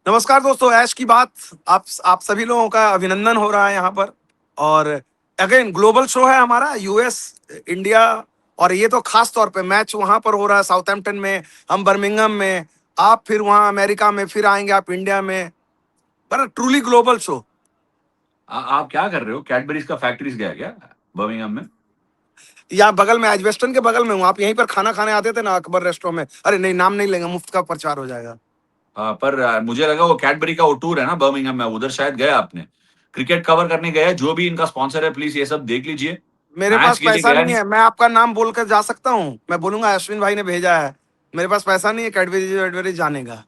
नमस्कार दोस्तों, ऐश की बात। आप सभी लोगों का अभिनंदन हो रहा है यहाँ पर। और अगेन ग्लोबल शो है हमारा, यूएस, इंडिया। और ये तो खास तौर पे मैच वहां पर हो रहा है साउथहैम्पटन में, हम बर्मिंघम में। आप फिर वहां अमेरिका में, फिर आएंगे आप इंडिया में। पर ट्रूली ग्लोबल शो। आप क्या कर रहे हो? कैडबरीज का फैक्ट्रीज गया क्या बर्मिंघम में? यहाँ बगल में, एजवेस्टन के बगल में हूँ। आप यहीं पर खाना खाने आते थे ना, अकबर रेस्टोरेंट में। अरे नहीं, नाम नहीं लेंगे, मुफ्त का प्रचार हो जाएगा। पर मुझे लगा वो कैडबरी का वो टूर है ना बर्मिंघम में, उधर शायद गया आपने। क्रिकेट कवर करने गया, जो भी इनका स्पॉन्सर है प्लीज ये सब देख लीजिए। मेरे मैच पास के लिए पैसा गया नहीं नहीं। है, मैं आपका नाम बोलकर जा सकता हूँ। मैं बोलूंगा अश्विन भाई ने भेजा है। मेरे पास पैसा नहीं है कैडबरी वैडबरी जाने का।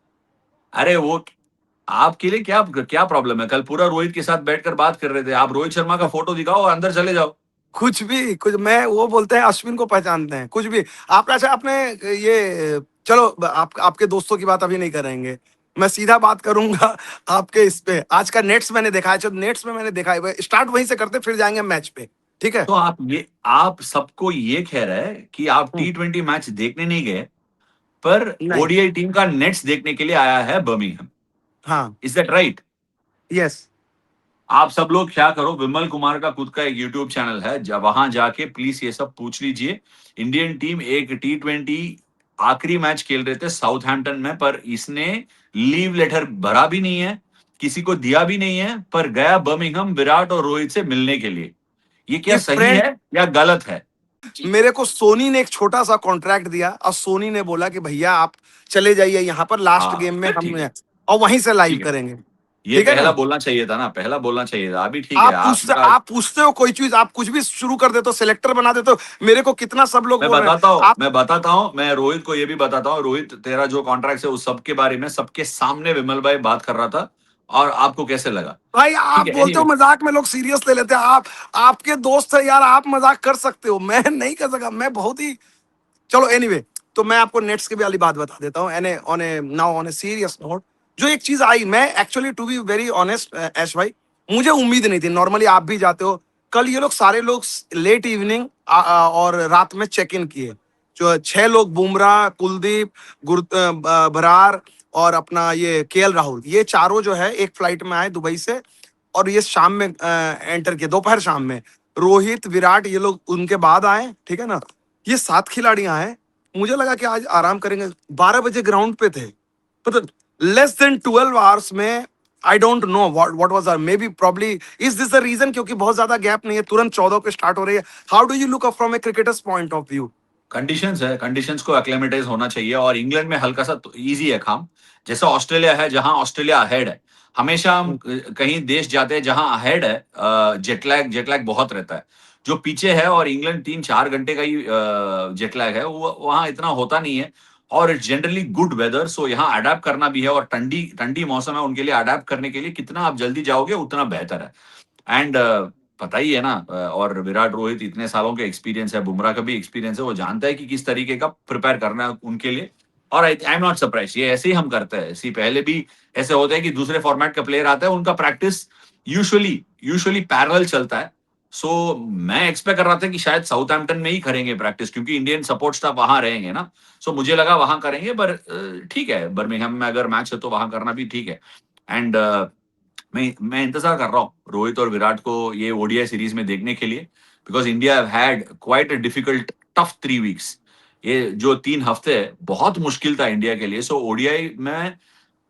अरे वो आपके लिए क्या क्या प्रॉब्लम है? कल पूरा रोहित के साथ बैठकर बात कर रहे थे, आप रोहित शर्मा का फोटो दिखाओ और अंदर चले जाओ। कुछ भी कुछ, मैं वो बोलते हैं अश्विन को पहचानते हैं, कुछ भी। आप अच्छा आपने ये, चलो आपके दोस्तों की बात अभी नहीं करेंगे। मैं सीधा बात करूंगा आपके इस पे। आज का नेट्स मैंने देखा है, चलो नेट्स में मैंने देखा है, स्टार्ट वहीं से करते फिर जाएंगे मैच पे। ठीक है। तो आप सबको ये कह रहे हैं कि आप हम्म, T20 मैच देखने नहीं गए, पर नहीं। ओडीआई टीम का नेट्स देखने के लिए आया है बर्मिंघम। हाँ। Is that right? यस। आप सब लोग क्या करो, विमल कुमार का खुद का एक यूट्यूब चैनल है, जब वहां जाके प्लीज ये सब पूछ लीजिए। इंडियन टीम एक T20 आखिरी मैच खेल रहे थे साउथहैम्पटन में, पर इसने लीव लेटर भरा भी नहीं है, किसी को दिया भी नहीं है, पर गया बर्मिंघम विराट और रोहित से मिलने के लिए। ये क्या ये सही फ्रेंड, है या गलत है? जी। मेरे को सोनी ने एक छोटा सा कॉन्ट्रैक्ट दिया और सोनी ने बोला कि भैया आप चले जाइए यहाँ पर लास्ट हाँ गेम में फिर हम, ठीक है। और वहीं से लाइव ठीक है, करेंगे। ये ठीक है पहला ना। बोलना चाहिए था ना, पहला बोलना चाहिए था। अभी ठीक है आपका। आप पूछते हो कोई चीज, आप कुछ भी शुरू कर देते हो, सिलेक्टर बना देते हो। मेरे को कितना सब लोग बोल रहे हैं आप। मैं बताता हूँ, मैं रोहित को ये भी बताता हूँ। रोहित, तेरा जो कॉन्ट्रैक्ट है उस सब के बारे में सबके सामने विमल भाई बात कर रहा था, और आपको कैसे लगा? भाई आप ठीक है, बोलते हो एनीवे। मजाक में, लोग सीरियस ले लेते हैं। आप, आपके दोस्त है यार, आप मजाक कर सकते हो, मैं नहीं कर सकता। मैं बहुत ही, चलो एनीवे। तो मैं आपको नेट्स की भी वाली बात बता देता हूँ। एने on a now on a serious note, जो एक चीज आई, मैं actually to be very honest Ash भाई, मुझे उम्मीद नहीं थी। नॉर्मली आप भी जाते हो। कल ये लोग सारे लोग लेट इवनिंग और रात में चेक इन किए। जो 6 लोग, बुमराह, कुलदीप, बरार और अपना ये केएल राहुल, ये चारों जो है एक फ्लाइट में आए दुबई से। और ये शाम में एंटर किए, दोपहर शाम में। रोहित, विराट, ये लोग उनके बाद आए। ठीक है ना। ये 7 खिलाड़ी आए। मुझे लगा कि आज आराम करेंगे। 12 बजे ग्राउंड पे थे, मतलब लेस देन 12 आवर्स में। I don't know what was are, maybe probably is this the reason, क्योंकि बहुत ज्यादा गैप नहीं है, तुरंत 14 को स्टार्ट हो रही है। How do you look up from A cricketers point of view. Conditions है, कंडीशंस को एक्लेमेटाइज होना चाहिए, और इंग्लैंड में हल्का सा इजी है काम। जैसे ऑस्ट्रेलिया है, जहां ऑस्ट्रेलिया अहेड है। हमेशा हम कहीं देश जाते हैं जहां अहेड है, जेटलैग बहुत रहता है। जो पीछे है, और इंग्लैंड 3-4 घंटे का ही जेटलैग है, वो वहां इतना होता नहीं है। और इट्स जनरली गुड वेदर, सो यहाँ अडेप्ट करना भी है, और ठंडी ठंडी मौसम है उनके लिए। अडेप्ट करने के लिए कितना आप जल्दी जाओगे उतना बेहतर है। एंड पता ही है ना, और विराट, रोहित इतने सालों के एक्सपीरियंस है, बुमराह का भी एक्सपीरियंस है, वो जानता है कि किस तरीके का प्रिपेयर करना है उनके लिए। और आई एम नॉट सरप्राइज, ये ऐसे ही हम करते हैं। ऐसे ही पहले भी ऐसे होता है कि दूसरे फॉर्मेट का प्लेयर आता है, उनका प्रैक्टिस यूजुअली यूजुअली पैरेलल चलता है। सो मैं एक्सपेक्ट कर रहा था कि शायद साउथहैम्पटन में ही करेंगे प्रैक्टिस, क्योंकि इंडियन सपोर्ट स्टाफ वहां रहेंगे ना। सो मुझे लगा वहां करेंगे, पर ठीक है, बर्मिंघम में अगर मैच है तो वहां करना भी ठीक है। एंड मैं इंतजार कर रहा हूँ रोहित और विराट को ये ओडीआई सीरीज में देखने के लिए, because India had quite a difficult tough 3 weeks. ये जो 3 हफ्ते है बहुत मुश्किल था इंडिया के लिए। सो ओडीआई में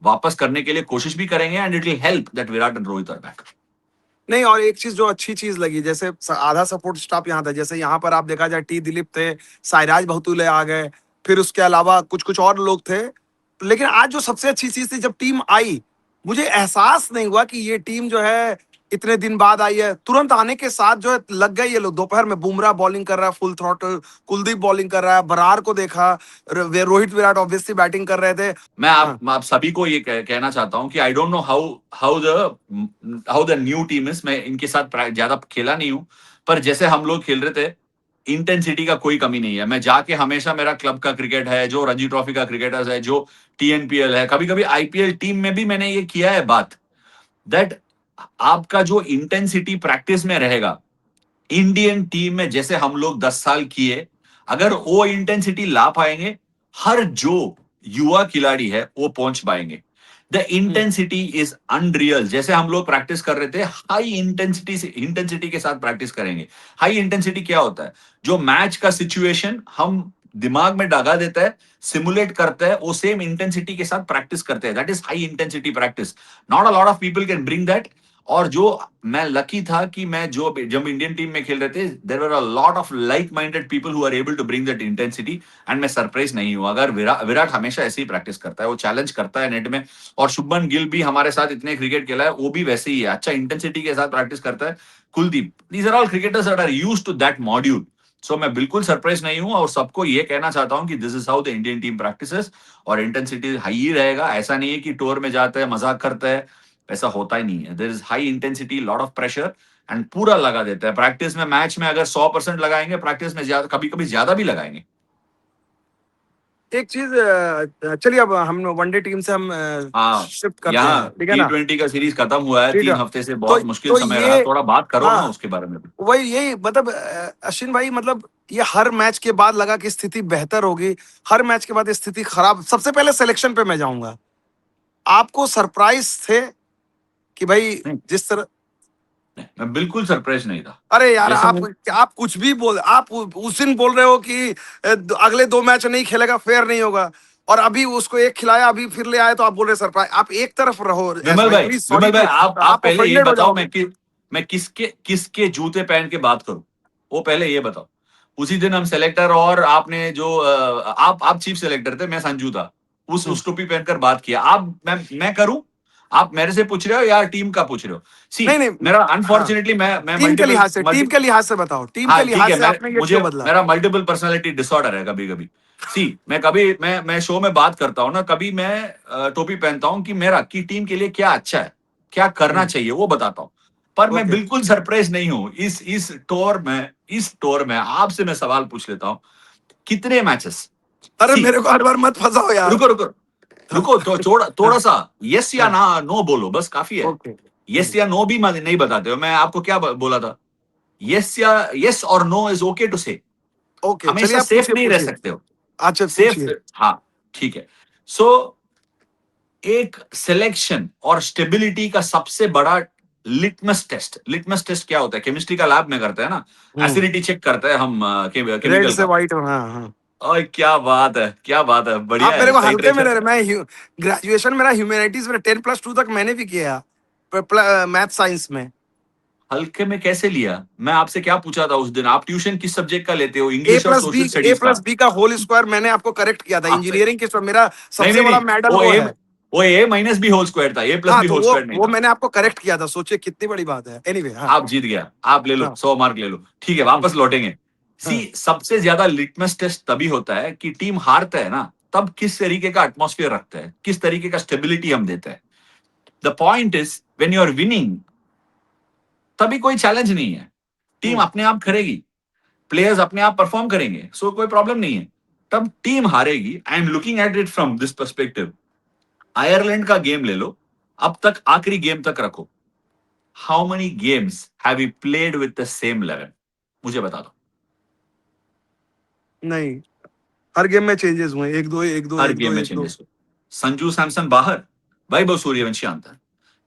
वापस करने के लिए कोशिश भी करेंगे, and it will help that Virat and Rohit are back. नहीं, और एक चीज जो अच्छी चीज लगी, जैसे आधा सपोर्ट स्टाफ यहाँ था। जैसे यहाँ पर आप देखा जाए, टी दिलीप थे, साइराज बहुतुले आ गए, फिर उसके अलावा कुछ कुछ और लोग थे। लेकिन आज जो सबसे अच्छी चीज थी, जब टीम आई, मुझे एहसास नहीं हुआ कि ये टीम जो है इतने दिन बाद आई है। तुरंत आने के साथ जो है लग गए ये लोग। दोपहर में बुमराह बॉलिंग कर रहा है फुल थ्रॉटल, कुलदीप बॉलिंग कर रहा है, बरार को देखा, रोहित विराट ऑब्वियसली बैटिंग कर रहे थे। मैं हाँ। आप सभी को ये कहना चाहता हूं कि आई don't know how the new team is. मैं इनके साथ ज्यादा खेला नहीं हूं, पर जैसे हम लोग खेल रहे थे, इंटेंसिटी का कोई कमी नहीं है। मैं जाके हमेशा, मेरा क्लब का क्रिकेट है, जो रणजी ट्रॉफी का क्रिकेटर्स है, जो टीएनपीएल है, कभी कभी आईपीएल टीम में भी मैंने ये किया है बात, दैट आपका जो इंटेंसिटी प्रैक्टिस में रहेगा, इंडियन टीम में जैसे हम लोग 10 साल किए, अगर वो इंटेंसिटी ला पाएंगे, हर जो युवा खिलाड़ी है वो पहुंच पाएंगे। The intensity is unreal. जैसे हम लोग प्रैक्टिस कर रहे थे, हाई इंटेंसिटी के साथ प्रैक्टिस करेंगे। हाई इंटेंसिटी क्या होता है? जो मैच का सिचुएशन हम दिमाग में डागा देता है, सिमुलेट करता है, वो सेम इंटेंसिटी के साथ प्रैक्टिस करते हैं। That is high intensity practice. Not a lot of people can bring that. और जो मैं लकी था कि मैं जो जब इंडियन टीम में खेल रहे थे, there were a lot of like minded people who are able to bring that intensity. And मैं सरप्राइज नहीं हुआ। अगर विराट हमेशा ऐसे ही प्रैक्टिस करता है, वो चैलेंज करता है नेट में। और शुभमन गिल भी हमारे साथ इतने क्रिकेट खेला है, वो भी वैसे ही है, अच्छा इंटेंसिटी के साथ प्रैक्टिस करता है। Kuldeep, these are all cricketers that are used to that module. So मैं बिल्कुल सरप्राइज नहीं हूं, और सबको ये कहना चाहता हूं कि this is how the Indian team practices. और इंटेंसिटी हाई ही रहेगा। ऐसा नहीं है कि टूर में जाते हैं मजाक करते हैं, ऐसा होता ही नहीं है। There is high intensity, lot of pressure, and पूरा लगा देता है प्रैक्टिस में। मैच में अगर 100% लगाएंगे, प्रैक्टिस में कभी कभी ज्यादा भी लगाएंगे। एक चीज, चलिए अब हम वनडे टीम से हम हाँ, शिफ्ट करते हैं, यहाँ ठीक है ना? T20 का सीरीज खत्म हुआ है, ठीक है। 3 हफ्ते से तो बहुत मुश्किल तो समय रहा। ये, थोड़ा बात करो ना हाँ, उसके बारे में भी। वही यही मतलब अश्विन भाई, मतलब ये हर मैच के बाद लगा कि स्थिति बेहतर होगी, हर मैच के बाद स्थिति खराब। सबसे पहले सिलेक्शन पे मैं जाऊंगा। आपको सरप्राइज थे कि भाई नहीं, जिस तरह, नहीं, मैं बिल्कुल सरप्राइज नहीं था। अरे यार, जैसे मैं आप कुछ भी बोल, आप उस दिन बोल रहे हो कि अगले 2 मैच नहीं खेलेगा, फेयर नहीं होगा, और अभी उसको एक खिलाया, अभी फिर ले आए, तो आप बोल रहे सरप्राइज। आप एक तरफ रहो एस विमल भाई, भाई, प्लीज, सॉरी विमल भाई, टू, आप आप पहले ये ऑफेंडेड हो बताओ, जाओगे। मैं किसके किसके जूते पहन के बात करूं, वो पहले ये बताओ। उसी दिन हम सेलेक्टर, और आपने जो आप चीफ सेलेक्टर थे, मैं संजू था। हम्म। उस टोपी पहनकर बात किया। आप मैं करूं? आप मेरे से पूछ रहे हो या टीम का पूछ रहे हो? सी, नहीं नहीं, मेरा हाँ, अनफॉर्चुनेटली मैं टीम के मल्टीपल लिहाज से, टीम के लिहाज से बताओ, टीम के हाँ ठीक लिहाज है, से आपने ये मुझे क्यों बदला? मेरा मल्टीपल पर्सनालिटी डिसऑर्डर है कभी कभी। सी, मैं कभी मैं शो में बात करता हूँ ना, कभी मैं टोपी पहनता हूँ कि मेरा की टीम के लिए क्या अच्छा है, क्या करना चाहिए, वो बताता हूँ। पर मैं ओके। बिल्कुल सरप्राइज नहीं हूँ। इस टोर में आपसे मैं सवाल पूछ लेता हूँ, कितने मैचेस? अरे सी, मेरे को हर बार मत फंसाओ यार। रुको रुको हाँ, रुको, तो थोड़ा हाँ, थोड़ा सा यस या हाँ, ना नो बोलो, बस काफी है। ओके। यस या नो भी नहीं बताते हो। मैं आपको क्या बोला था? यस या यस और नो इज ओके टू से। ओके, चलिए हमेशा आप सेफ पूछिए, नहीं रह पूछिए। सकते हो। अच्छा, सेफ, पूछिए। हाँ, ठीक है। सो एक सिलेक्शन और स्टेबिलिटी का सबसे बड़ा लिटमस टेस्ट क्या होता है? केमिस्ट्री का लैब में करते हैं ना, हम्म। एसिडिटी चेक करते हैं हम रेड केमिकल से का। व्हाइट, हाँ, हाँ। और क्या बात है, क्या बात है, बढ़िया आप मेरे है, को सही हल्के में ले टेंशन। रहे, मैं ग्रेजुएशन मेरा ह्यूमैनिटीज में 10+2 तक मैंने भी किया, मैथ साइंस में। हल्के में कैसे लिया? मैं आपसे क्या पूछा था उस दिन? आप ट्यूशन किस सब्जेक्ट का लेते हो, ए इंग्लिश और प्लस बी सोशल ए स्टडीज का? प्लस बी का होल स्क्वायर मैंने आपको करेक्ट किया था हाँ, इंजीनियरिंग के समय, मेरा नहीं सबसे नहीं बड़ा नहीं, मेडल वो वो ए है। वो ए माइनस बी होल स्क्वायर था, ए प्लस हाँ, बी तो होल वो स्क्वायर नहीं वो था। मैंने आपको करेक्ट किया था, सोचिए कितनी बड़ी बात है। एनीवे, हाँ, आप जीत गया, आप ले लो हाँ, 100 मार्क ले लो, ठीक है, हम्म, वापस लौटेंगे। सी, हाँ, सबसे ज्यादा लिटमस टेस्ट तभी होता है कि टीम हारता है ना, तब किस तरीके का एटमॉस्फेयर रखता है, किस तरीके का स्टेबिलिटी हम देते हैं। The point is, when you are winning, तभी कोई चैलेंज नहीं है। Team hmm. अपने आप करेगी, प्लेयर्स अपने आप परफॉर्म करेंगे, सो कोई प्रॉब्लम नहीं है। तब टीम हारेगी। I am looking at it from this perspective. Ireland का गेम ले लो, अब तक आखिरी गेम तक रखो। How many games have you played with the same 11? मुझे बता दो। नहीं, हर गेम में चेंजेस हुए, एक दो, एक दो, हर एक दो, गेम में एक दो। चेंजेस हो। संजू सैमसन बाहर, वैभव सूर्यवंशी अंदर।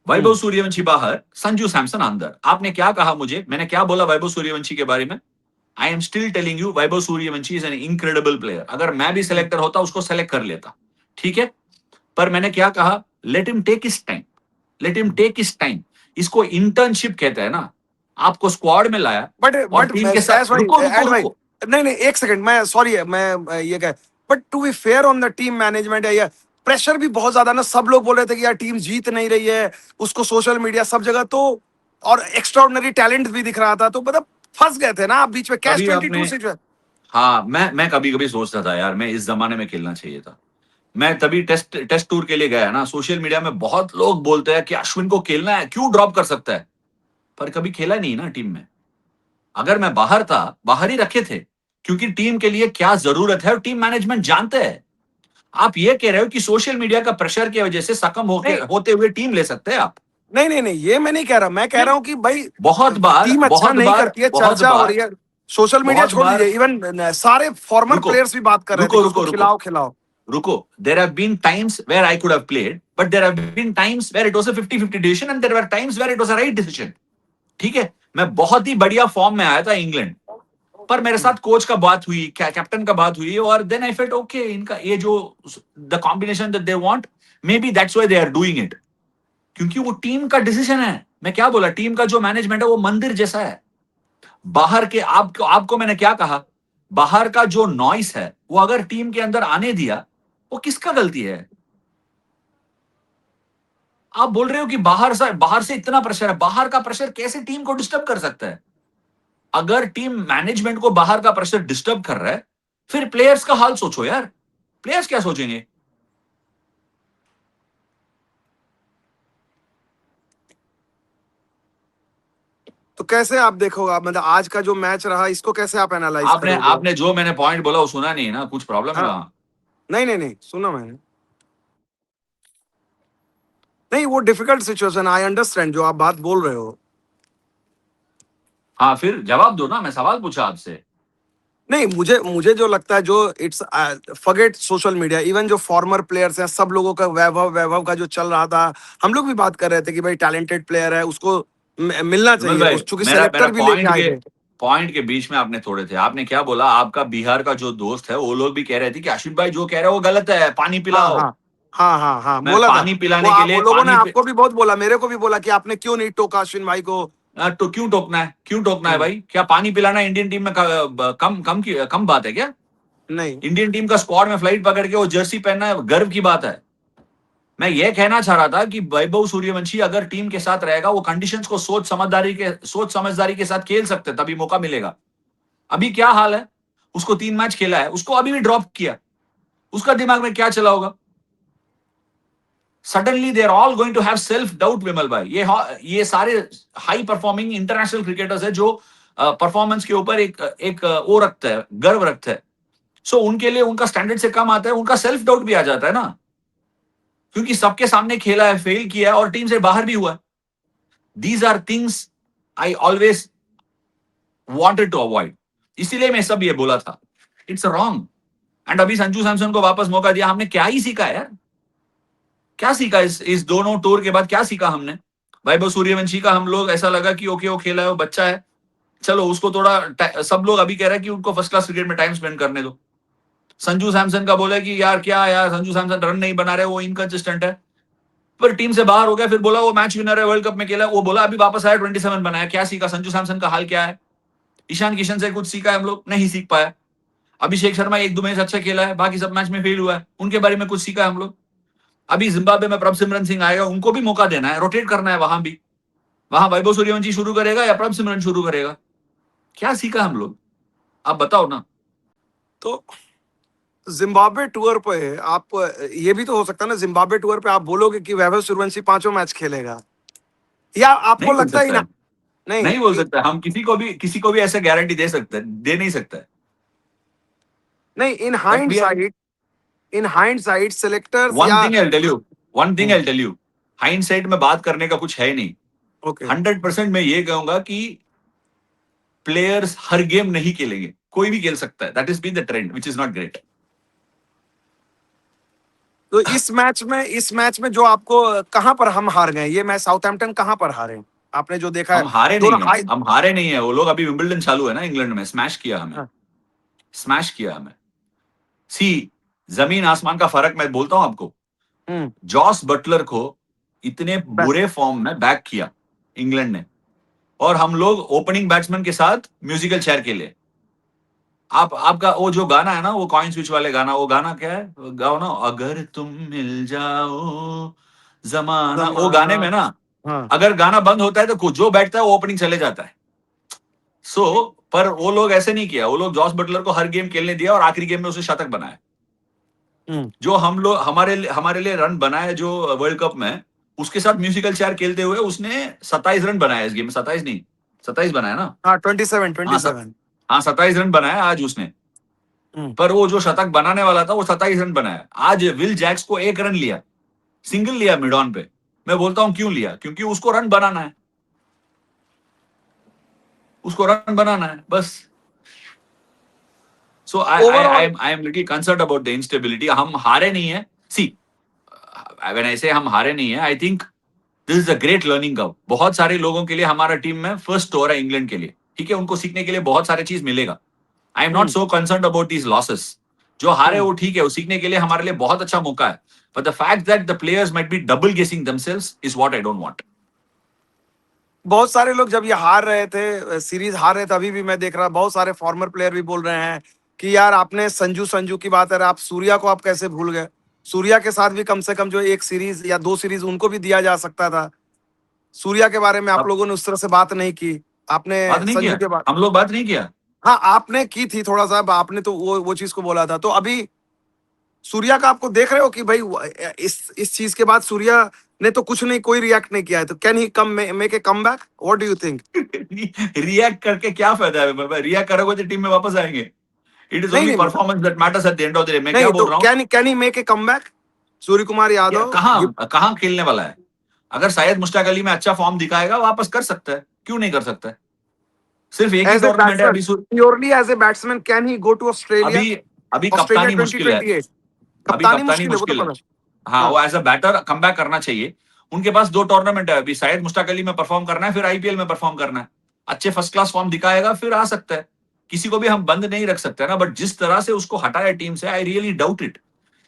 वैभव हम्म। सूर्यवंशी बाहर, संजू सैमसन अंदर। आपने क्या कहा मुझे? मैंने क्या बोला वैभव सूर्यवंशी के बारे में? I am still telling you, Vaibhav Suryavanshi is an incredible player. अगर मैं भी हम्म। सेलेक्टर होता, उसको सेलेक्ट कर लेता, ठीक है। पर मैंने क्या कहा? Let him take his time, let him take his time. इसको इंटर्नशिप कहते हैं ना। आपको स्क्वाड में लाया, और बट टीम के एस साथ, भाई, रुको रुको एड भाई, रुको। नहीं नहीं, एक सेकंड, मैं सॉरी, मैं ये कह, but to be fair on the team management है, या प्रेशर भी बहुत ज्यादा ना, सब लोग बोल रहे थे कि यार टीम जीत नहीं रही है, उसको सोशल मीडिया सब जगह तो, और एक्स्ट्राऑर्डिनरी टैलेंट भी दिख रहा था, तो मतलब फंस गए थे ना आप बीच में, कैच कभी 22 आपने, सिचुएशन। हाँ, मैं कभी कभी सोचता था यार, मैं इस जमाने में खेलना चाहिए था। मैं तभी टेस्ट टेस्ट टूर के लिए गया ना। सोशल मीडिया में बहुत लोग बोलते हैं कि अश्विन को खेलना है, क्यों ड्रॉप कर सकता है? पर कभी खेला नहीं ना टीम में। अगर मैं बाहर था, बाहर ही रखे थे, क्योंकि टीम के लिए क्या जरूरत है और टीम मैनेजमेंट जानते हैं। आप ये कह रहे हो कि सोशल मीडिया का प्रेशर की वजह से सकम नहीं होते हुए टीम ले सकते हैं आप? नहीं नहीं नहीं, ये मैं नहीं कह रहा, मैं कह नहीं, रहा हूं कि भाई बहुत बार, टीम अच्छा बहुत नहीं बार, करती है, बहुत चर्चा हो बार, रही है, सोशल मीडिया बहुत छोड़ बार। दीजिए, इवन सारे फॉर्मर रुको प्लेयर्स भी बात कर रहे थे रुको कि उसको रुको रुको खिलाओ खिलाओ। रुको, there have been times where I could have played, but there have been times where it was a 50-50 decision and there were times where it was a right decision. ठीक है, मैं बहुत ही बढ़िया फॉर्म में आया था इंग्लैंड, पर मेरे साथ कोच का बात हुई, कैप्टन का बात हुई, और देन आई फेल्ट ओके, इनका ये जो the combination that they want, maybe that's why they are doing it, क्योंकि वो टीम का डिसीजन है। मैं क्या बोला, टीम का जो मैनेजमेंट है वो मंदिर जैसा है। बाहर के आपको आपको मैंने क्या कहा, बाहर का जो नॉइस है वो अगर टीम के अंदर आने दिया, वो किसका गलती है? आप बोल रहे हो कि बाहर से इतना प्रेशर है, बाहर का प्रेशर कैसे टीम को डिस्टर्ब कर सकता है? अगर टीम मैनेजमेंट को बाहर का प्रेशर डिस्टर्ब कर रहा है, फिर प्लेयर्स का हाल सोचो यार, प्लेयर्स क्या सोचेंगे? तो कैसे आप देखोगे, मतलब आज का जो मैच रहा इसको कैसे आप एनालाइज आपने करोगे? आपने जो मैंने पॉइंट बोला वो सुना नहीं है ना, कुछ प्रॉब्लम है हाँ, वहां? नहीं नहीं नहीं, सुना मैंने। नहीं, वो डिफिकल्ट सिचुएशन, आई अंडरस्टैंड जो आप बात बोल रहे हो। हाँ, फिर जवाब दो ना, मैं सवाल पूछा आपसे। नहीं, मुझे मुझे जो लगता है, जो it's forget social media, even जो फॉर्मर प्लेयर्स हैं, सब लोगों का वैभव वैभव का जो चल रहा था, हम लोग भी बात कर रहे थे कि भाई टैलेंटेड प्लेयर है, उसको मिलना विमल चाहिए, भाई, उस चूंकि मेरा मेरा सेलेक्टर भी लेके आए थे। पॉइंट के बीच में आपने तोड़े थे। आपने क्या बोला, आपका बिहार का जो दोस्त है वो लोग भी कह रहे थे कि अश्विन भाई जो कह रहे हैं वो गलत है, पानी हाँ पिलाओ। हाँ हाँ हाँ हाँ, मैं बोला था। पानी पिलाने के वो लिए लोगों ने पानी आपको भी बहुत बोला, मेरे को भी बोला कि आपने क्यों नहीं टोका अश्विन भाई को। तो क्यों टोकना है, क्यों टोकना है हम्म, भाई? क्या पानी पिलाना इंडियन टीम में कम बात है क्या? नहीं, इंडियन टीम का स्क्वाड में फ्लाइट पकड़ के वो जर्सी पहनना गर्व की बात है। मैं ये कहना चाह रहा था कि वैभव सूर्यवंशी अगर टीम के साथ रहेगा, वो कंडीशंस को सोच समझदारी के साथ खेल सकते, तभी मौका मिलेगा। अभी क्या हाल है, उसको 3 मैच खेला है, उसको अभी भी ड्रॉप किया, उसका दिमाग में क्या चला होगा? Suddenly they are all going to have self doubt. Vimal भाई, ये सारे हाई परफॉर्मिंग इंटरनेशनल क्रिकेटर्स है जो परफॉर्मेंस के ऊपर एक वो रखता है, गर्व रखता है। सो उनके लिए उनका स्टैंडर्ड से कम आता है, उनका सेल्फ डाउट भी आ जाता है ना, क्योंकि सबके सामने खेला है, फेल किया है और टीम से बाहर भी हुआ है। These are things I always wanted to avoid, इसीलिए मैं सब ये बोला था, इट्स रॉन्ग। एंड अभी संजू सैमसन को वापस मौका दिया, हमने क्या ही सीखा यार? क्या सीखा इस दोनों टूर के बाद? क्या सीखा हमने? वैभव सूर्यवंशी का हम लोग ऐसा लगा कि ओके वो खेला है, वो बच्चा है, चलो उसको थोड़ा, सब लोग अभी कह रहे हैं कि उनको फर्स्ट क्लास क्रिकेट में टाइम स्पेंड करने दो। संजू सैमसन का बोला कि यार क्या यार, संजू सैमसन रन नहीं बना रहे, वो इनकंसिस्टेंट है, पर टीम से बाहर हो गया, फिर बोला वो मैच विनर है, वर्ल्ड कप में खेला, वो बोला अभी वापस आया, 27 बनाया। क्या सीखा? संजू सैमसन का हाल क्या है? ईशान किशन से कुछ सीखा है हम लोग? नहीं सीख पाया। अभिषेक शर्मा 1-2 मैच अच्छा खेला है, बाकी सब मैच में फेल हुआ है, उनके बारे में कुछ सीखा है हम लोग? अभी जिम्बाब्वे में प्रभसिमरन सिंह आएगा, उनको भी मौका देना है, रोटेट करना है वहां भी। वहां वैभव सूर्यवंशी शुरू करेगा या प्रभसिमरन शुरू करेगा? क्या सीखा हम लोग? आप बताओ ना। तो जिम्बाब्वे टूर पे आप, ये भी तो हो सकता है ना, जिम्बाब्वे टूर पे आप बोलोगे कि वैभव सूर्यवंशी पांचों मैच खेलेगा, या आपको नहीं बोल लगता है सकता ना? है, नहीं बोल नहीं सकता। हम किसी को भी ऐसे गारंटी दे नहीं सकता है। नहीं, in but we are, hindsight, in hindsight selectors one या। Thing I tell you one thing I tell you hindsight में बात करने का कुछ है नहीं। ओके, 100% मैं ये कहूंगा कि प्लेयर्स हर गेम नहीं खेलेंगे, कोई भी खेल सकता है, that is been the trend which is not great. तो इस मैच में जो आपको, कहां पर हम हार गए, ये मैच साउथहैम्पटन कहाँ पर हारे, आपने जो देखा है? दोनों हाई। हम हारे नहीं है, वो लोग अभी विंबलडन चालू है ना इंग्लैंड में, स्मैश किया हमें, हाँ, स्मैश किया हमें। सी, जमीन आसमान का फर्क मैं बोलता हूं आपको। हम्म, जॉस बटलर को इतने बस। बुरे फॉर्म में बैक किया इंग्लैंड ने, और हम लोग ओपनिंग बैट्समैन के साथ म्यूजिकल चेयर खेले। आपका वो जो गाना है ना, वो कॉइन स्विच वाले गाना, वो गाना क्या है, वो गाओ ना, अगर तुम मिल जाओ जमाना, वो जमाना। गाने में ना, हाँ, अगर गाना बंद होता है तो जो बैठता है वो ओपनिंग चले जाता है। सो पर वो लोग ऐसे नहीं किया, वो लोग जॉस बटलर को हर गेम खेलने दिया और आखिरी गेम में उसे शतक बनाया। हम्म, जो हम लोग हमारे लिए रन बनाए जो वर्ल्ड कप में, उसके साथ म्यूजिकल चेयर खेलते हुए उसने 27 रन बनाया इस गेम में, 27 नहीं, 27 बनाया ना। हाँ, 27 हाँ 27। हाँ, 27 रन बनाया आज उसने। हम्म, पर वो जो शतक बनाने वाला था वो 27 रन बनाया। आज विल जैक्स को 1 रन लिया, सिंगल लिया मिड ऑन पे। मैं बोलता हूं क्यों लिया, क्योंकि उसको रन बनाना है, उसको रन बनाना है बस। So overall I am little concerned about the instability. हम हारे नहीं है. See, when I say हम हारे नहीं है, I think this is a great learning curve. बहुत सारे लोगों के लिए हमारा टीम में फर्स्ट स्टोर है इंग्लैंड के लिए. ठीक है, उनको सीखने के लिए बहुत सारे चीज मिलेगा. आई am not so concern about these losses. जो हारे वो ठीक है, वो सीखने के लिए हमारे लिए बहुत अच्छा मौका है. But the fact that the players might be double guessing themselves is what I don't want. बहुत सारे लोग जब ये हार रहे थे, सीरीज हार रहे थे, अभी भी मैं देख रहा, बहुत सारे फॉर्मर प्लेयर भी बोल रहे हैं कि यार आपने संजू संजू की बात है, आप सूर्या को आप कैसे भूल गए? सूर्या के साथ भी कम से कम जो एक सीरीज या 2 सीरीज उनको भी दिया जा सकता था. सूर्या के बारे में आप अब लोगों ने उस तरह से बात नहीं की. आपने बात नहीं संजू किया, के बारे, हम लोग बात नहीं किया. हाँ आपने की थी थोड़ा सा, आपने तो वो चीज को बोला था. तो अभी सूर्या का आपको देख रहे हो कि भाई इस चीज के बाद सूर्या ने तो कुछ नहीं, कोई रिएक्ट नहीं किया है. तो can he come make a come back? What do you think? React करके क्या फायदा है? रिएक्ट करोगे तो टीम में वापस आएंगे. इट इज नहीं ओनली नहीं performance that matters at the end of the day. मैं क्या नहीं, तो बोल रहा हूँ? Can he make a come back? Surya Kumar Yadav कहाँ कहाँ खेलने वाला है? अगर शायद मुश्ताक अली में अच्छा फॉर्म दिखाएगा, वापस कर सकता है. क्यों नहीं कर सकता है? सिर्फ एक ही एज ए टूर्नामेंट है बैट्समैन, अभी. Purely as a batsman, can he go to Australia? अभी अभी ऑस्ट्रेलिया कप्तानी मुश्किल है. 2028 अभी कप्तानी कप्तानी मुश्किल है, वो तो मुश्किल है. पता. हाँ, हाँ, वो as a batter come back करना चाहिए. उनके पास 2 टूर्नामेंट है अभी. शायद मुश्ताक अली में परफॉर्म करना है, फिर आईपीएल में परफॉर्म करना है. अच्छे फर्स्ट क्लास फॉर्म दिखाएगा, फिर आ सकता है. किसी को भी हम बंद नहीं रख सकते ना. बट जिस तरह से उसको हटाया टीम से, I really doubt it.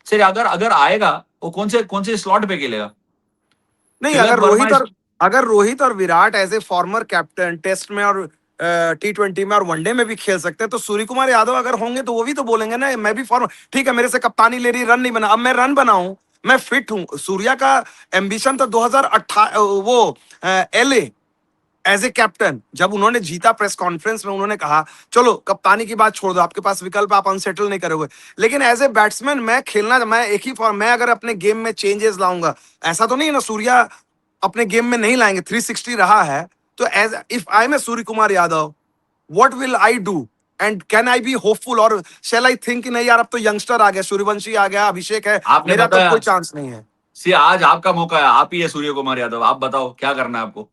Sir अगर अगर आएगा, वो कौन से स्लॉट पे खेलेगा? नहीं, तिलक वर्मा अगर रोहित और Virat as a former captain test में और T20 में और वनडे में भी खेल सकते हैं, तो सूर्य कुमार यादव अगर होंगे तो वो भी तो बोलेंगे ना, मैं भी फॉर्मर, ठीक है मेरे से कप्तानी ले रही, रन नहीं बना, अब मैं रन बनाऊं, मैं फिट हूं. सूर्या का एम्बिशन था 2018 वो LA एज ए कैप्टन, जब उन्होंने जीता प्रेस कॉन्फ्रेंस में उन्होंने कहा चलो कप्तानी की बात छोड़ दो, आपके पास विकल्प, आप अनसेटल नहीं करोगे, लेकिन एज ए बैट्समैन मैं खेलना, मैं एक ही फॉर्म, मैं अगर अपने गेम में चेंजेस लाऊंगा, ऐसा तो नहीं है ना सूर्या अपने गेम में नहीं लाएंगे, 360 रहा है. तो as if I am a Surya Kumar Yadav, what will I do and can I be hopeful, और शैल आई थिंक नहीं यार अब तो यंगस्टर आ गया, सूर्यवंशी आ गया, अभिषेक है, आपने मेरा तो बताया. कोई चांस नहीं है? सी आज आपका मौका है, आप ही है सूर्य कुमार यादव. आप बताओ क्या करना है आपको?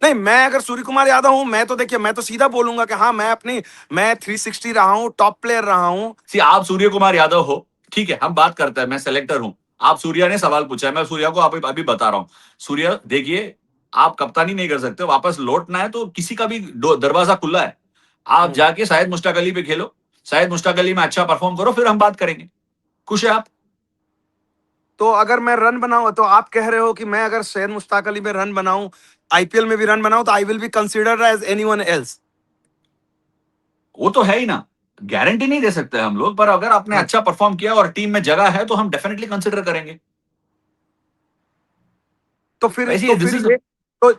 नहीं, मैं अगर सूर्य कुमार यादव हूं, मैं तो देखिए, मैं तो सीधा बोलूंगा कि हाँ मैं 360 रहा हूं, टॉप प्लेयर रहा हूं. सी आप सूर्य कुमार यादव हो, ठीक है, हम बात करते हैं. मैं सेलेक्टर हूं. आप सूर्या ने सवाल पूछा है, मैं सूर्या को अभी बता रहा हूं. सूर्या देखिए, आप कप्तानी नहीं कर सकते, वापस लौटना है तो किसी का भी दरवाजा खुला है. आप जाके शायद मुश्ताक अली पे खेलो, शायद मुश्ताक अली में अच्छा परफॉर्म करो, फिर हम बात करेंगे. खुश है आप? तो अगर मैं रन बनाऊं, तो आप कह रहे हो कि मैं अगर शेर मुश्ताक अली में रन बनाऊं, आईपीएल में भी रन बनाऊं, तो I will be considered as anyone else? वो तो है ही ना. गारंटी नहीं दे सकते हम लोग, पर अगर आपने अच्छा परफॉर्म किया और टीम में जगह है तो हम डेफिनेटली कंसिडर करेंगे. तो फिर वैसे तो दिस फिर इज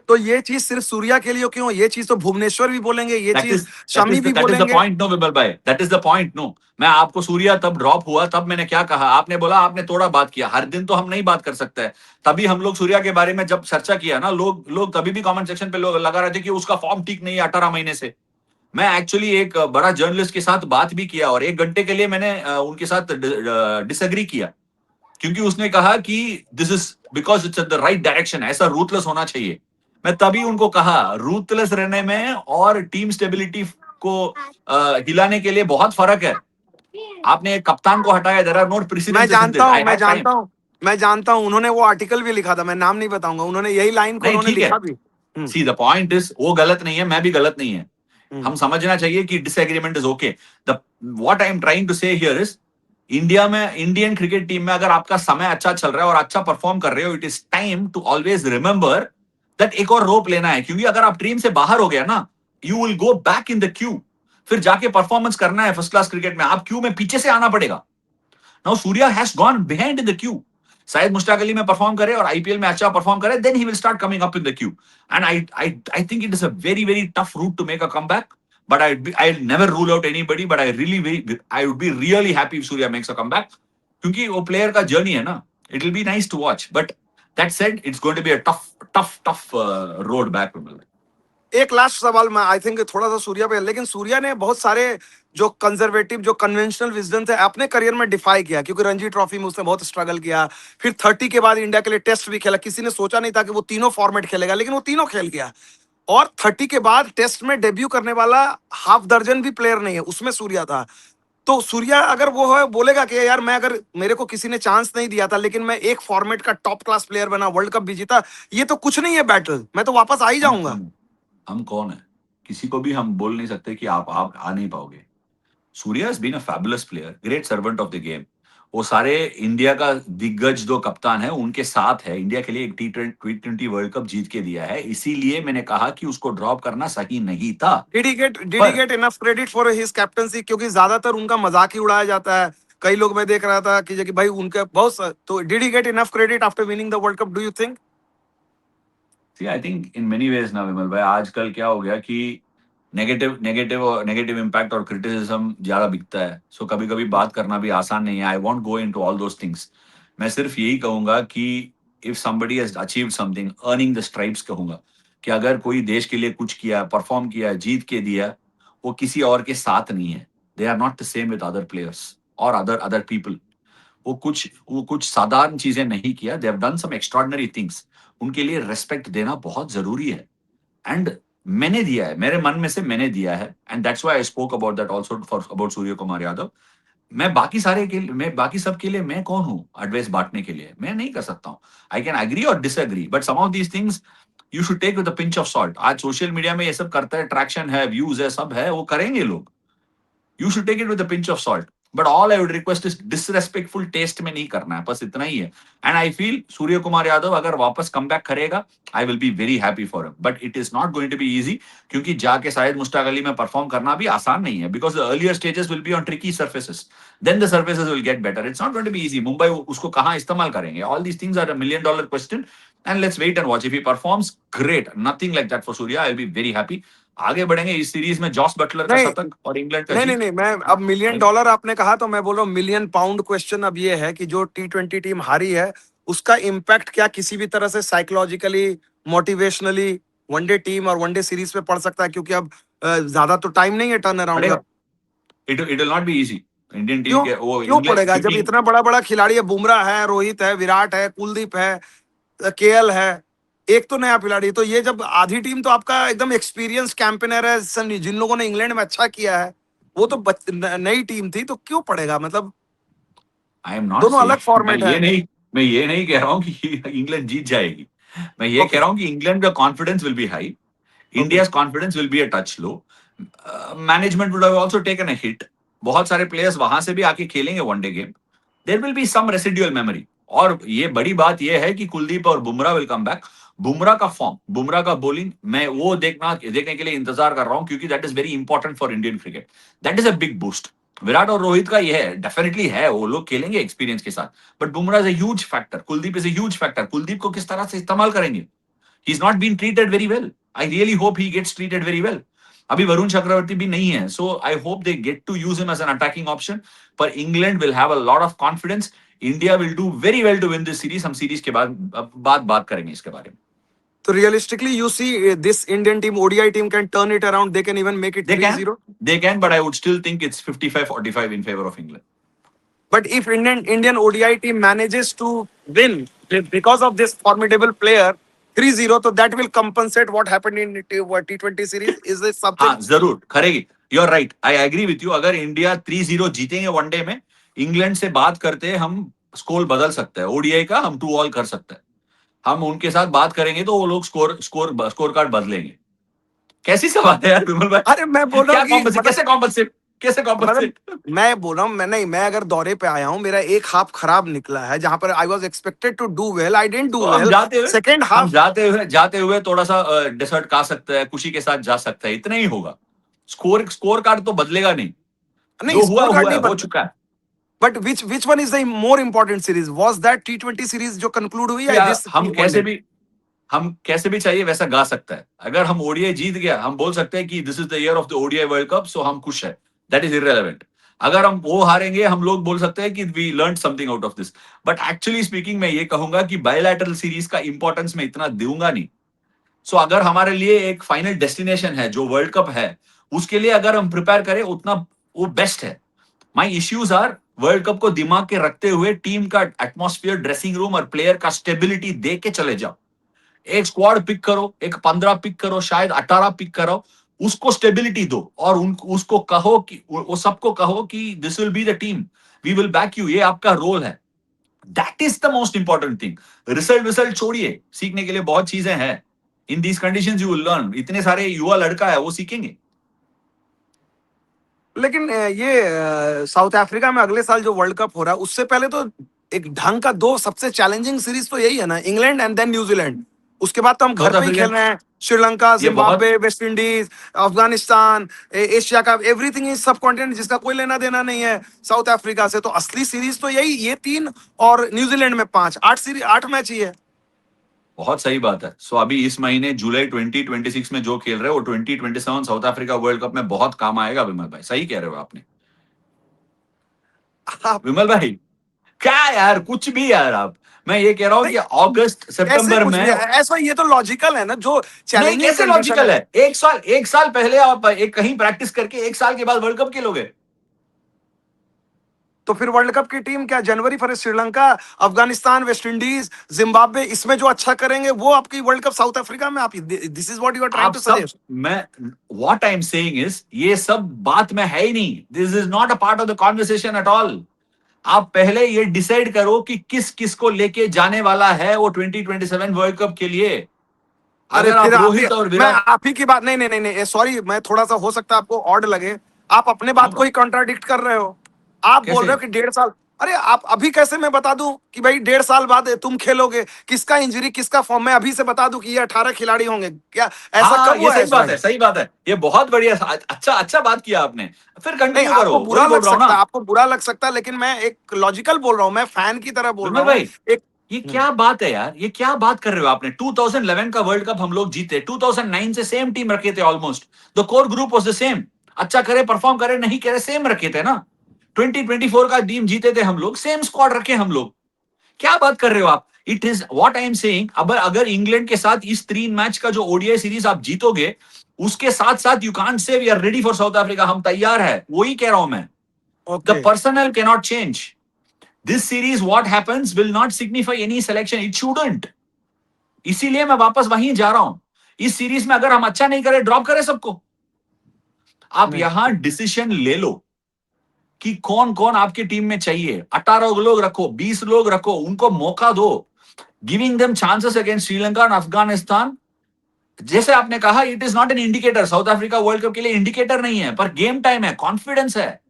तो ये चीज सिर्फ सूर्या के लिए क्यों? ये चीज तो भुवनेश्वर भी बोलेंगे, ये दैट चीज इज शमी भी दैट इज द बोलेंगे. पॉइंट. नो विमल भाई, that is the point. No, मैं आपको सूर्या तब ड्रॉप हुआ, तब मैंने क्या कहा, आपने बोला आपने थोड़ा बात किया. हर दिन तो हम नहीं बात कर सकते हैं. तभी हम लोग सूर्या के बारे में जब चर्चा किया ना, लोग तभी भी कमेंट सेक्शन पे लोग लगा रहे थे कि उसका फॉर्म ठीक नहीं है 18 महीने से. मैं एक्चुअली एक बड़ा जर्नलिस्ट के साथ बात भी किया और 1 घंटे के लिए मैंने उनके साथ डिसएग्री किया, क्योंकि उसने कहा कि this is because it's the right direction, ऐसा रूथलेस होना चाहिए. मैं तभी उनको कहा, रूथलेस रहने में और टीम स्टेबिलिटी को हिलाने के लिए बहुत फर्क है. आपने एक कप्तान को हटाया, देयर आर नो मैं प्रेसिडेंसेस इन जानता दिस. हूं, आई मैं हैड टाइम. जानता हूं, मैं जानता हूं, उन्होंने वो आर्टिकल भी लिखा था, मैं नाम नहीं बताऊंगा, उन्होंने यही लाइन को नहीं उन्होंने ठीक है. लिखा भी. सी द पॉइंट इज, वो गलत नहीं है, मैं भी गलत नहीं है. हम्म. हम समझना चाहिए कि disagreement is okay. The what I am trying to say here is, India में, इंडियन क्रिकेट टीम में अगर आपका समय अच्छा चल रहा है और अच्छा परफॉर्म कर रहे हो, it is time to always remember that एक और रोप लेना है. क्योंकि अगर आप टीम से बाहर हो गया ना, you will go back in the Q. फिर जाके परफॉर्मेंस करना है फर्स्ट क्लास क्रिकेट में, आप क्यू में पीछे से आना पड़ेगा. Now Surya has gone behind in the Q. शायद मुश्ताक अली में परफॉर्म करे और आईपीएल में अच्छा परफॉर्म करे, then he will start coming up in the queue. And I think it is a very very tough route to make a comeback. But I'll never rule out anybody. But I would be really happy if Surya makes a comeback. क्योंकि वो player का journey है ना, it will be nice to watch. But that said, it's going to be a tough road back. एक last सवाल, मैं I think थोड़ा सा सूर्या पे, लेकिन सूर्या ने बहुत सारे जो कंजर्वेटिव, जो कन्वेंशनल विजडम थे अपने करियर में डिफाई किया, क्योंकि रणजी ट्रॉफी में उसने बहुत स्ट्रगल किया, फिर 30 के बाद इंडिया के लिए टेस्ट भी खेला, किसी ने सोचा नहीं था कि वो तीनों फॉर्मेट खेलेगा, लेकिन वो तीनों खेल गया. और 30 के बाद टेस्ट में डेब्यू करने वाला हाफ दर्जन भी प्लेयर नहीं है, उसमें सूर्या था. तो सूर्या अगर वो है बोलेगा कि यार मैं अगर मेरे को किसी ने चांस नहीं दिया था लेकिन मैं एक फॉर्मेट का टॉप क्लास प्लेयर बना, वर्ल्ड कप भी जीता, ये तो कुछ नहीं है बैटल, मैं तो वापस आ ही हम जाऊंगा। कौन है? हम कौन है? किसी को भी हम बोल नहीं सकते कि आप आ नहीं पाओगे। Surya has been a fabulous player, great servant of the game. वो सारे इंडिया का दिग्गज दो कप्तान है, उनके साथ है। इंडिया के लिए एक T20 वर्ल्ड कप जीत के दिया है। इसीलिए मैंने कहा कि उसको ड्रॉप करना सही नहीं था। डिड ही पर gate enough credit for his captaincy? क्योंकि ज्यादातर उनका मजाक ही उड़ाया जाता है। कई लोग मैं देख रहा था कि भाई उनके तो did he get enough credit after winning the world cup, do you think? See I think in many ways ना विमल भाई, आजकल क्या हो गया कि नेगेटिव इम्पैक्ट और क्रिटिसिज्म ज्यादा बिकता है। सो कभी कभी बात करना भी आसान नहीं है। I won't go into all those things. मैं सिर्फ यही कहूंगा कि if somebody has achieved something, earning the stripes कहूंगा कि अगर कोई देश के लिए कुछ किया, परफॉर्म किया, जीत के दिया, वो किसी और के साथ नहीं है। They are not the same with other players और अदर अदर पीपल। वो कुछ साधारण चीजें नहीं किया, they have done some extraordinary things. उनके लिए रेस्पेक्ट देना बहुत जरूरी है। एंड मैंने दिया है, मेरे मन में से मैंने दिया है, and that's why I spoke about that also for about Surya Kumar Yadav. मैं बाकी सब के लिए मैं कौन हूं एडवाइस बांटने के लिए? मैं नहीं कर सकता हूं। आई कैन एग्री और disagree, but some of these things you should take with a pinch of salt. आज सोशल मीडिया में ये सब करता है, ट्रैक्शन है, व्यूज है, सब है, वो करेंगे लोग। You should take it with pinch of salt. But all I would request is disrespectful test में नहीं करना है, बस इतना ही है। And I feel Surya Kumar Yadav अगर वापस कम बैक करेगा, I will be very happy for him. But it is not going to be easy, क्योंकि जाके शायद मुश्ताक अली में परफॉर्म करना भी आसान नहीं है, because the earlier stages will be on tricky surfaces, then the surfaces will get better. It's not going to be easy. Mumbai उसको कहां इस्तेमाल करेंगे? All these things are a million dollar question, and let's wait and watch. If he performs great, nothing like that for Surya, I will be very happy. आगे बढ़ेंगे इस series में, Jos Buttler का नहीं शतक और इंग्लैंड का नहीं नहीं जीत। नहीं, मैं अब मिलियन डॉलर आपने कहा तो मैं बोल रहा हूँ मिलियन पाउंड क्वेश्चन अब ये है कि जो T20 टीम हारी है उसका इम्पैक्ट क्या किसी भी तरह से साइकोलॉजिकली, मोटिवेशनली वनडे टीम और वनडे सीरीज पे पड़ सकता है? क्योंकि अब ज्यादा तो टाइम नहीं है टर्न अराउंड पड़ेगा। का। It will not be easy. Indian team क्यों के वो क्यों इंग्लैंड, पड़ेगा जब क्योंकि इतना बड़ा बड़ा खिलाड़ी है? बुमराह है, रोहित है, विराट है, कुलदीप है, केएल है, एक तो नया खिलाड़ी। तो ये जब आधी टीम तो आपका एकदम एक्सपीरियंस कैंपेनर है, जिन लोगों ने इंग्लैंड में अच्छा किया है, वो तो नई टीम थी, तो क्यों पड़ेगा मतलब? आई एम नॉट दोनों से अलग फॉर्मेट है। मैं ये नहीं कह रहा हूँ कि इंग्लैंड जीत जाएगी। मैं ये कह ओके रहा हूँ कि इंग्लैंड का confidence will be high, okay. India's confidence will be a touch low. Management would have also taken a hit. बहुत सारे प्लेयर्स वहां से भी आके खेलेंगे one day game. There will be some residual memory. और ये बड़ी बात ये है कि कुलदीप और Bumrah will come back. Bumrah का फॉर्म, बुमराह का बॉलिंग, मैं वो देखने के लिए इंतजार कर रहा हूँ, क्योंकि that is very important for Indian cricket. That is a big boost. Virat और रोहित का ये है, डेफिनेटली है, वो लोग खेलेंगे एक्सपीरियंस के साथ। But Bumrah is a huge factor, Kuldeep is a huge factor. Kuldeep को किस तरह से इस्तेमाल करेंगे? He's not been treated very well. I really hope he gets treated very well. अभी वरुण चक्रवर्ती भी नहीं है, so I hope they get to use him as an attacking option. पर England will have a lot of confidence. India will do very well to win this series. हम series के बाद बात करेंगे इसके बारे में। तो realistically you see this Indian team, ODI team can turn it around, they can even make it They three can, zero they can, but I would still think it's 55-45 in favor of England. But if Indian ODI team manages to win because of this formidable player 3-0, so that will compensate what happened in T20 series. Is this हाँ something? जरूर करेगी। You are right, I agree with you. अगर India 3-0 जीतेंगे one day में, England से बात करते हैं, हम स्कोर बदल सकते हैं। ओडीआई का हम 2-2 कर सकते हैं। हम उनके साथ बात करेंगे तो वो लोग स्कोर कार्ड बदलेंगे। कैसी सी बात है यार विमल भाई? अरे मैं बोल रहा क्या हूँ कि कॉम्पनसेट, मतलब कैसे मतलब कॉम्पनसेट? मैं बोल रहा हूँ, मैं नहीं, मैं अगर दौरे पे आया हूँ, मेरा एक हाफ खराब निकला है जहां पर I was expected to do well, I didn't तो डू वेल। सेकेंड हम हाफ जाते हुए थोड़ा सा डेसर्ट खा सकते हैं, खुशी के साथ जा सकते हैं, इतना ही होगा। स्कोर कार्ड तो बदलेगा नहीं। नहीं, जो स्कोर कार्ड हुआ है, नहीं हो बदला। चुका है। But which one is the more important series? Was that T20 series जो कंक्लूड हुई या या दिस हम वनडे? कैसे भी चाहिए वैसा गा सकता है। अगर हम ओडीआई जीत गया, हम बोल सकते हैं कि this is the year of the ODI world cup, so हम खुश है। That is irrelevant. अगर हम वो हारेंगे, हम लोग बोल सकते हैं कि we learn something out of this. But actually speaking, मैं ये कहूंगा कि बायलैटरल सीरीज का इंपॉर्टेंस मैं इतना दूंगा नहीं। सो अगर हमारे लिए एक फाइनल डेस्टिनेशन है जो वर्ल्ड कप है, उसके लिए अगर हम प्रिपेयर करें उतना, वो बेस्ट है। माई इश्यूज आर, वर्ल्ड कप को दिमाग के रखते हुए टीम का एटमॉस्फेयर, ड्रेसिंग रूम और प्लेयर का स्टेबिलिटी देख के चले जाओ। एक स्क्वाड पिक करो, एक 15 पिक करो, शायद 18 पिक करो। उसको स्टेबिलिटी दो और उनको उसको कहो कि वो सबको कहो कि this will be the team, we will back you, ये आपका रोल है। That is the most important thing. Result विजल्ट छोड़िए, सीखने के लिए बहुत चीजें हैं। In these conditions you will learn. इतने सारे युवा लड़का है, वो सीखेंगे। लेकिन ये साउथ अफ्रीका में अगले साल जो वर्ल्ड कप हो रहा है उससे पहले तो एक ढंग का दो सबसे चैलेंजिंग सीरीज तो यही है ना, इंग्लैंड एंड देन न्यूजीलैंड। उसके बाद तो हम घर साउथ पे ही खेल अफ्रीका, रहे हैं, श्रीलंका, ये बहुत, Zimbabwe, West Indies, Afghanistan, Asia का एवरीथिंग इज सब कॉन्टिनेंट जिसका कोई लेना देना नहीं है साउथ अफ्रीका से। तो असली सीरीज तो यही ये तीन, और न्यूजीलैंड में पांच, 8 सीरीज 8 मैच ही है। बहुत सही बात है। सो अभी इस महीने जुलाई 2026 में जो खेल रहे हैं वो 2027 साउथ अफ्रीका वर्ल्ड कप में बहुत काम आएगा। विमल भाई सही कह रहे हो आपने। आप विमल भाई, क्या यार, कुछ भी यार आप, मैं ये कह रहा हूं नहीं, कि अगस्त कैसे सितंबर कुछ भी में, ऐसा, ये तो लॉजिकल है ना जो नहीं चैलेंजिंग कैसे कंडीशन लॉजिकल है। है, एक साल पहले आप एक कहीं प्रैक्टिस करके एक साल के बाद वर्ल्ड कप खेलोगे। तो फिर वर्ल्ड कप की टीम क्या जनवरी फरवरी, Sri Lanka, Afghanistan, West Indies, Zimbabwe, इसमें जो अच्छा करेंगे वो आपकी वर्ल्ड कप साउथ अफ्रीका में, आप this is what you are trying आप टू सब, सजेस्ट। मैं, what I am saying is, ये सब बात में है ही नहीं। This is not a part of the conversation at all. आप पहले ये डिसाइड करो कि किस किस को लेके जाने वाला है वो 2027 वर्ल्ड कप के लिए। अरे अगर फिर आप आप ही, रोहित और मैं विराट, आप ही की बात, नहीं नहीं नहीं नहीं, सॉरी, मैं थोड़ा सा हो सकता है आपको ऑड लगे, आप अपने नो बात को ही प्रॉब्लम, कॉन्ट्राडिक्ट कर रहे हो। आप बोल कैसे? रहे हो कि 1.5 साल, अरे आप अभी कैसे मैं बता दूं कि भाई 1.5 साल बाद तुम खेलोगे, किसका इंजरी किसका फॉर्म, मैं अभी से बता दूं कि ये 18 खिलाड़ी होंगे क्या? ऐसा हाँ कब ये हुआ है सही इस बात भाई? है, सही बात है, ये बहुत बढ़िया, अच्छा अच्छा बात किया आपने। फिर नहीं, कंटिन्यू करो, आपको बुरा वही बोल लग रहा हूँ ना। सकता है, आपको बुरा लग सकता है, लेकिन मैं एक लॉजिकल बोल रहा हूँ, मैं फैन की तरह बोल रहा विमल हूँ भाई, एक। ये हम्म, क्या बात है यार, ये क्या बात कर रहे हो आपने? 2011 का वर्ल्ड कप हम लोग जीते, 2009 से सेम टीम रखे थे almost, the core group was the same. अच्छा करे परफॉर्म करे नहीं करे सेम रखे थे ना। 2024 का टीम जीते थे हम लोग, सेम स्क्वाड रखे हम लोग। क्या बात कर रहे हो आप? It is what I am saying. अब अगर इंग्लैंड के साथ इस 3 मैच का जो ओडीआई सीरीज आप जीतोगे, उसके साथ साथ you can't say we are ready for South Africa, हम तैयार है, वही कह रहा हूं मैं। The okay. Personal can not change. This series what happens will not signify any selection, it shouldn't. इसीलिए मैं वापस वहीं जा रहा हूं। इस सीरीज में अगर हम अच्छा नहीं करें, ड्रॉप करें सबको। आप नहीं, यहां डिसीजन ले लो कि कौन कौन आपकी टीम में चाहिए। 18 लोग रखो, 20 लोग रखो, उनको मौका दो। Giving them chances against Sri Lanka और अफगानिस्तान, जैसे आपने कहा, it is not an indicator. South Africa world cup के लिए इंडिकेटर नहीं है, पर गेम टाइम है, कॉन्फिडेंस है।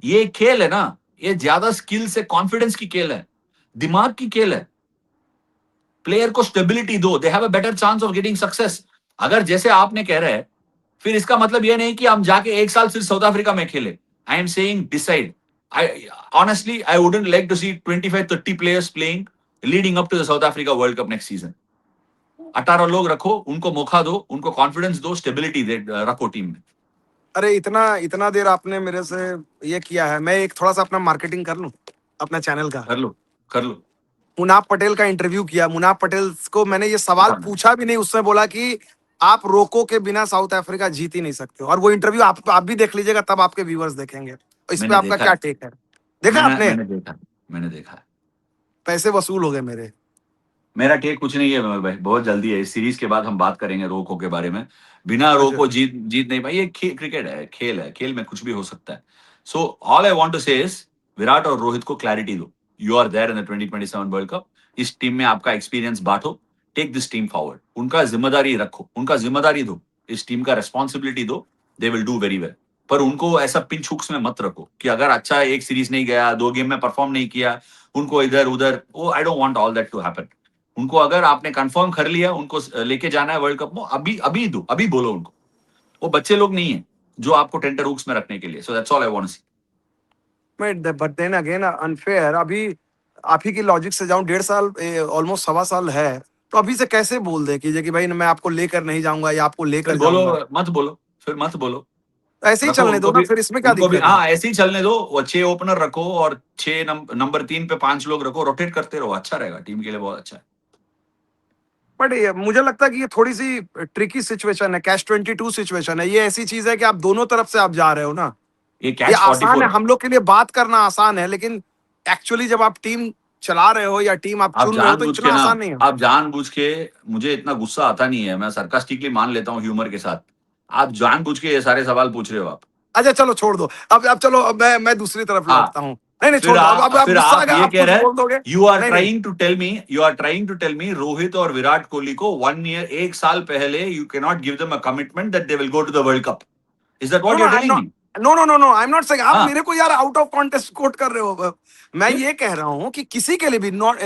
ये खेल है ना, ये ज्यादा स्किल से कॉन्फिडेंस की खेल है, दिमाग की खेल है। प्लेयर को स्टेबिलिटी दो, they have a better chance of getting success. अगर जैसे आपने कह रहे हैं, फिर इसका मतलब ये नहीं कि हम जाके एक साल सिर्फ साउथ अफ्रीका में खेले। I am saying decide. I honestly I wouldn't like to see 25-30 players playing leading up to the South Africa world cup next season. 18 लोग रखो, उनको मौका दो, उनको कॉन्फिडेंस दो, स्टेबिलिटी दे रखो टीम में। अरे इतना इतना देर आपने मेरे से ये किया है, मैं एक थोड़ा सा अपना मार्केटिंग कर लूं अपना चैनल का। कर लो, कर लो। मुनाफ पटेल का इंटरव्यू किया, मुनाफ पटेल को मैंने ये सवाल बताना। पूछा भी नहीं, उसने बोला कि आप रोको के बिना साउथ अफ्रीका जीत ही नहीं सकते हो। और वो इंटरव्यू आप भी देख लीजिएगा, तब आपके व्यूअर्स देखेंगे। इस पे मैंने आपका देखा क्या है, टेक है? देखा मैंने आपने? मैंने देखा, मैंने देखा है। पैसे वसूल हो गए मेरे। मेरा टेक कुछ नहीं है विमल भाई, बहुत जल्दी है, इस सीरीज के बाद हम बात करेंगे रोको के बारे में। बिना अच्छा। रोको जीत जीत नहीं भाई, ये क्रिकेट है, खेल है, खेल में कुछ भी हो सकता है। So all I want to say is, Virat और रोहित को क्लैरिटी दो। You are there in the 2027 world cup. इस टीम में आपका एक्सपीरियंस बांटो, टेक दिस टीम फॉरवर्ड, उनका जिम्मेदारी रखो, उनका जिम्मेदारी दो, इस टीम का रेस्पॉन्सिबिलिटी दो। They will do very well. पर उनको ऐसा पिंच हुक्स में मत रखो कि अगर अच्छा एक सीरीज नहीं गया, 2 गेम में परफॉर्म नहीं किया, उनको इधर उधर, वो I don't want all that to happen. उनको अगर आपने कंफर्म कर लिया, उनको लेके जाना है वर्ल्ड कप में, अभी अभी दो, अभी बोलो उनको। वो बच्चे लोग नहीं है जो आपको टेंटर हुक्स में रखने के लिए। So that's all I want to see. But then again unfair, अभी आप ही की लॉजिक से जाऊं, 1.5 साल, ऑलमोस्ट 1.25 साल है, तो अभी से कैसे बोल दे कि भाई मैं आपको लेकर नहीं जाऊंगा या आपको फिर लेकर बोलो, जाऊंगा? मत बोलो, फिर मत बोलो। ऐसे ही रखो चलने दो उनको ना, भी, फिर इसमें क्या उनको भी दिक्कत है? हाँ ऐसे ही चलने दो। वो 6 ओपनर रखो और 6 नंबर 3 पे 5 लोग रखो, रोटेट करते रहो, अच्छा रहेगा टीम के लिए, बहुत अच्छा है। बट मुझे लगता है कि ये थोड़ी सी ट्रिकी सिचुएशन है, कैश 22 सिचुएशन है। ये ऐसी चीज है कि आप दोनों तरफ से आप जा रहे हो ना। ये ये कैच फोर्टी आसान फोर है, है। हम लोग के लिए बात करना आसान है, लेकिन एक्चुअली जब आप टीम चला रहे हो या टीम आप आप चुन रहे हो तो जानबूझ इतना के ना, आसान नहीं है। आप जानबूझ के, मुझे इतना गुस्सा आता नहीं है, मैं सरकास्टिकली मान लेता हूँ ह्यूमर के साथ। आप जानबूझ के ये सारे सवाल पूछ रहे हो आप। अच्छा चलो छोड़ दो, अब चलो, अब मैं दूसरी तरफ हाँ, लौटता हूँ। नहीं नहीं छोड़ दो, अब आप फिर गुस्सा आ आप गया, ये आप कह कुछ रहे हैं, बोल दोगे। यू आर नहीं नहीं trying to tell me Rohit और विराट कोहली को 1 ईयर, 1 साल पहले you can not give them a commitment that they will go to the world cup. Is that no what no you are I am telling not, me? No I am not saying, आप हाँ, मेरे को यार out of context coat कर रहे हो। मैं क्यों? ये कह रहा हूं कि किसी के लिए भी, नॉट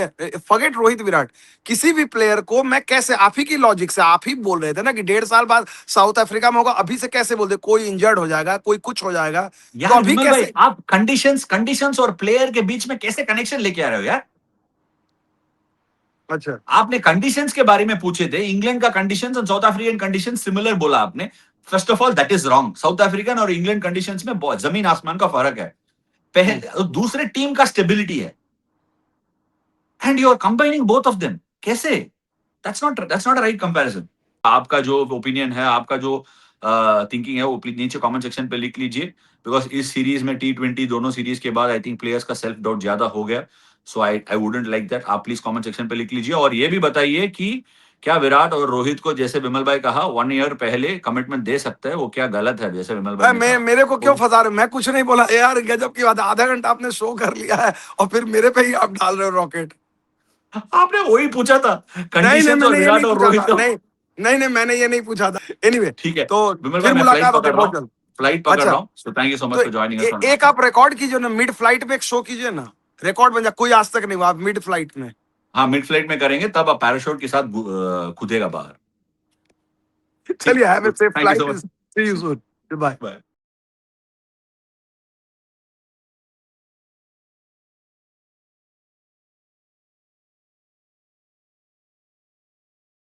फॉरगेट रोहित विराट, किसी भी प्लेयर को मैं कैसे, आप ही की लॉजिक से आप ही बोल रहे थे ना कि 1.5 साल बाद साउथ अफ्रीका में होगा, अभी से कैसे बोल दे कोई इंजर्ड हो जाएगा, कोई कुछ हो जाएगा, तो यार अभी विमल भाई, कैसे? आप कंडीशंस और प्लेयर के बीच में कैसे कनेक्शन लेके आ रहे हो यार? अच्छा आपने कंडीशंस के बारे में पूछे थे, इंग्लैंड का कंडीशंस और साउथ अफ्रीकन कंडीशन सिमिलर बोला आपने। First of all that is wrong. South African और इंग्लैंड कंडीशंस में बहुत जमीन आसमान का फर्क है। पहले दूसरे टीम का स्टेबिलिटी है, and you are combining both of them. कैसे? That's not a right comparison. आपका जो ओपिनियन है, आपका जो थिंकिंग है, वो नीचे कमेंट सेक्शन पे लिख लीजिए। बिकॉज इस सीरीज में T20 दोनों सीरीज के बाद आई थिंक प्लेयर्स का सेल्फ डाउट ज्यादा हो गया। सो आई वुडंट लाइक दैट। आप प्लीज कमेंट सेक्शन पे लिख लीजिए और ये भी बताइए कि क्या विराट और रोहित को, जैसे विमल भाई कहा, 1 ईयर पहले कमिटमेंट दे सकता है, वो क्या गलत है जैसे विमल भाई ने मैं कहा? मेरे को क्यों तो फंसा रहे हो? मैं कुछ नहीं बोला यार, गजब की बात है, आधा घंटा आपने शो कर लिया है और फिर मेरे पे ही आप डाल रहे हो रॉकेट। आपने वही पूछा था, नहीं नहीं कंडीशंस और मैंने ये नहीं विराट और पूछा रोहित था, का। नहीं नहीं नहीं मैंने ये नहीं पूछा था। एनीवे ठीक है तो विमल भाई, फिर मैं फ्लाइट मुलाकात होती है पकड़ रहा बहुत हूँ, जल्द। फ्लाइट पकड़ अच्छा रहा हूँ। So thank you so much तो फॉर जॉइनिंग अस ऑन एक आप रिकॉर्ड कीजिए ना, मिड फ्लाइट पे एक शो कीजिए ना, रिकॉर्ड बन जाए, कोई आज तक नहीं हुआ, आप मिड फ्लाइट में। हाँ, मिड फ्लाइट में करेंगे, तब आप पैराशूट के साथ कूदेगा बाहर। ठीक। चलिए, have a safe thank you so flight, much. See you soon, bye. Bye.